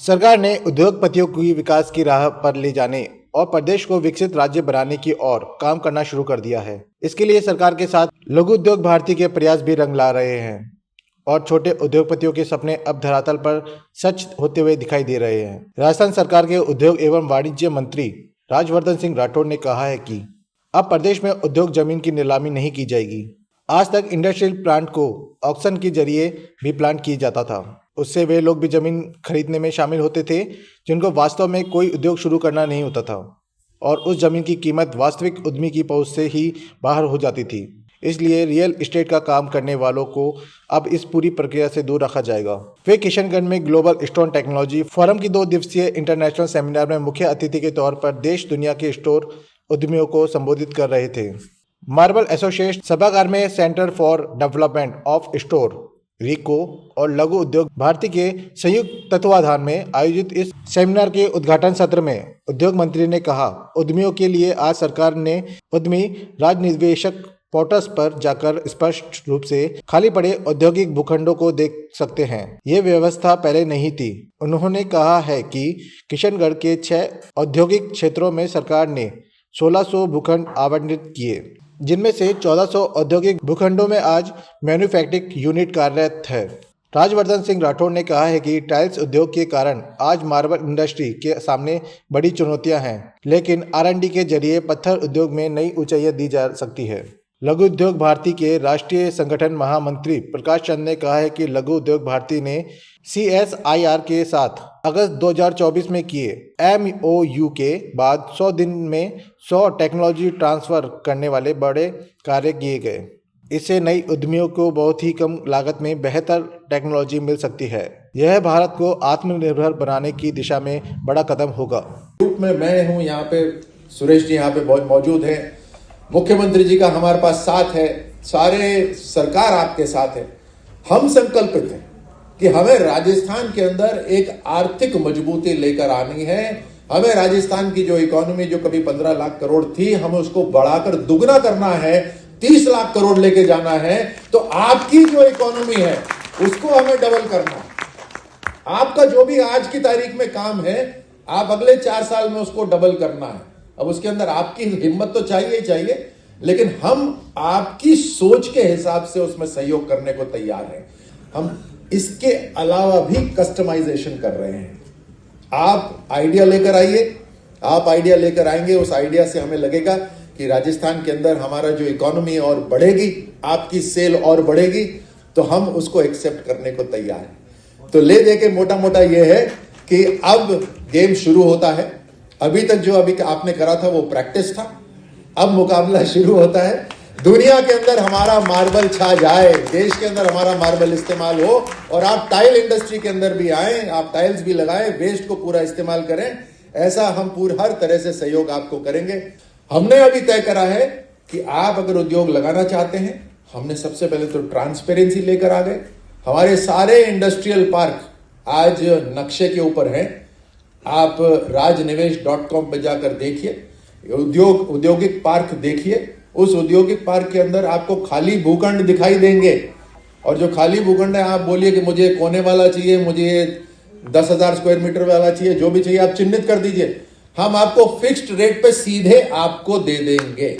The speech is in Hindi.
सरकार ने उद्योगपतियों की विकास की राह पर ले जाने और प्रदेश को विकसित राज्य बनाने की ओर काम करना शुरू कर दिया है। इसके लिए सरकार के साथ लघु उद्योग भारती के प्रयास भी रंग ला रहे हैं और छोटे उद्योगपतियों के सपने अब धरातल पर सच होते हुए दिखाई दे रहे हैं। राजस्थान सरकार के उद्योग एवं वाणिज्य मंत्री राजवर्धन सिंह राठौड़ ने कहा है कि अब प्रदेश में उद्योग जमीन की नीलामी नहीं की जाएगी। आज तक इंडस्ट्रियल प्लांट को ऑक्शन के जरिए भी प्लांट किया जाता था। उससे वे लोग भी जमीन खरीदने में शामिल होते थे जिनको वास्तव में कोई उद्योग शुरू करना नहीं होता था और उस जमीन की कीमत वास्तविक उद्यमी की पहुंच से ही बाहर हो जाती थी। इसलिए रियल एस्टेट का काम करने वालों को अब इस पूरी प्रक्रिया से दूर रखा जाएगा। वे किशनगढ़ में ग्लोबल स्टोन टेक्नोलॉजी फोरम की 2 दिवसीय इंटरनेशनल सेमिनार में मुख्य अतिथि के तौर पर देश दुनिया के स्टोर उद्यमियों को संबोधित कर रहे थे। मार्बल एसोसिएशन सभागार में centre for development of store RIICO और लघु उद्योग भारती के संयुक्त तत्वाधान में आयोजित इस सेमिनार के उद्घाटन सत्र में उद्योग मंत्री ने कहा, उद्यमियों के लिए आज सरकार ने उद्यमी राजनिवेशक पोर्टल्स पर जाकर स्पष्ट रूप से खाली पड़े औद्योगिक भूखंडों को देख सकते हैं। ये व्यवस्था पहले नहीं थी। उन्होंने कहा है कि किशनगढ़ के 6 औद्योगिक क्षेत्रों में सरकार ने 1600 भूखंड आवंटित किए, जिनमें से 1400 औद्योगिक भूखंडों में आज मैन्युफैक्चरिंग यूनिट कार्यरत है। राजवर्धन सिंह राठौड़ ने कहा है कि टाइल्स उद्योग के कारण आज मार्बल इंडस्ट्री के सामने बड़ी चुनौतियां हैं, लेकिन R&D के जरिए पत्थर उद्योग में नई ऊंचाइयां दी जा सकती है। लघु उद्योग भारती के राष्ट्रीय संगठन महामंत्री प्रकाश चंद ने कहा है कि लघु उद्योग भारती ने CSIR के साथ अगस्त 2024 में किए MOU के बाद 100 दिन में 100 टेक्नोलॉजी ट्रांसफर करने वाले बड़े कार्य किए गए। इससे नई उद्यमियों को बहुत ही कम लागत में बेहतर टेक्नोलॉजी मिल सकती है। यह भारत को आत्मनिर्भर बनाने की दिशा में बड़ा कदम होगा। ग्रुप में मैं हूं, यहाँ पे सुरेश जी यहाँ पे बहुत मौजूद हैं, मुख्यमंत्री जी का हमारे पास साथ है, सारे सरकार आपके साथ है। हम संकल्पित हैं कि हमें राजस्थान के अंदर एक आर्थिक मजबूती लेकर आनी है। हमें राजस्थान की जो इकोनॉमी जो कभी 15 लाख करोड़ थी, हमें उसको बढ़ाकर दुगना करना है, 30 लाख करोड़ लेके जाना है। तो आपकी जो इकोनॉमी है उसको हमें डबल करना है। आपका जो भी आज की तारीख में काम है, आप अगले 4 साल में उसको डबल करना है। अब उसके अंदर आपकी हिम्मत तो चाहिए ही चाहिए, लेकिन हम आपकी सोच के हिसाब से उसमें सहयोग करने को तैयार हैं। हम इसके अलावा भी कस्टमाइजेशन कर रहे हैं। आप आइडिया लेकर आइए, आप आइडिया लेकर आएंगे, उस आइडिया से हमें लगेगा कि राजस्थान के अंदर हमारा जो इकोनॉमी और बढ़ेगी, आपकी सेल और बढ़ेगी, तो हम उसको एक्सेप्ट करने को तैयार हैं। तो ले दे के मोटा मोटा यह है कि अब गेम शुरू होता है। अभी तक जो अभी आपने करा था वो प्रैक्टिस था, अब मुकाबला शुरू होता है। दुनिया के अंदर हमारा मार्बल छा जाए, देश के अंदर हमारा मार्बल इस्तेमाल हो और आप टाइल इंडस्ट्री के अंदर भी आए, आप टाइल्स भी लगाएं, वेस्ट को पूरा इस्तेमाल करें। ऐसा हम पूरा हर तरह से सहयोग आपको करेंगे। हमने अभी तय करा है कि आप अगर उद्योग लगाना चाहते हैं, हमने सबसे पहले तो ट्रांसपेरेंसी लेकर आ गए। हमारे सारे इंडस्ट्रियल पार्क आज नक्शे के ऊपर हैं। आप rajnivesh.com पे जाकर देखिए, औद्योगिक पार्क देखिए। उस औद्योगिक पार्क के अंदर आपको खाली भूखंड दिखाई देंगे, और जो खाली भूखंड है, आप बोलिए कि मुझे कोने वाला चाहिए, मुझे 10,000 स्क्वायर मीटर वाला चाहिए, जो भी चाहिए आप चिन्हित कर दीजिए। हम आपको फिक्स्ड रेट पे सीधे आपको दे देंगे।